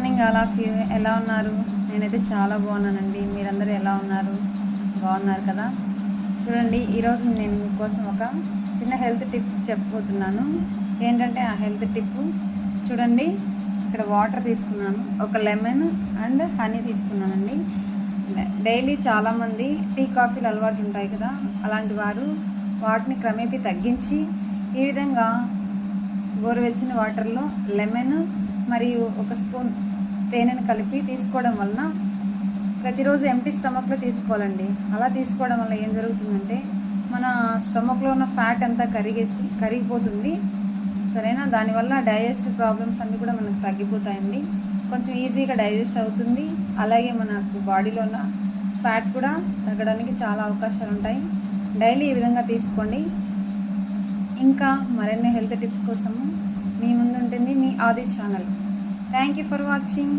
Morning all of you ఎలా ఉన్నారు? నేనైతే చాలా బాగున్నానండి. మీరందరూ ఎలా ఉన్నారు? బాగున్నారు కదా? చూడండి, ఈరోజు నేను మీకోసం ఒక చిన్న హెల్త్ టిప్ చెప్పబోతున్నాను. ఏంటంటే ఆ హెల్త్ టిప్ చూడండి, ఇక్కడ వాటర్ తీసుకున్నాను, ఒక లెమన్ అండ్ హనీ తీసుకున్నానండి. డైలీ చాలామంది టీ కాఫీలు అలవాటు ఉంటాయి కదా, అలాంటి వారు వాటిని క్రమేపీ తగ్గించి ఈ విధంగా గోరువెచ్చని వాటర్లో లెమన్ మరియు ఒక స్పూన్ తేనెను కలిపి తీసుకోవడం వలన ప్రతిరోజు ఎంటీ స్టమక్లో తీసుకోవాలండి. అలా తీసుకోవడం వల్ల ఏం జరుగుతుందంటే మన స్టమక్లో ఉన్న ఫ్యాట్ అంతా కరిగిపోతుంది, సరేనా? దానివల్ల డైజెస్టివ్ ప్రాబ్లమ్స్ అన్నీ కూడా మనకు తగ్గిపోతాయండి. కొంచెం ఈజీగా డైజెస్ట్ అవుతుంది. అలాగే మనకు బాడీలో ఉన్న ఫ్యాట్ కూడా తగ్గడానికి చాలా అవకాశాలు ఉంటాయి. డైలీ ఈ విధంగా తీసుకోండి. ఇంకా మరిన్ని హెల్త్ టిప్స్ కోసము మీ ముందు ఉంటుంది మీ ఆది channel. Thank you for watching.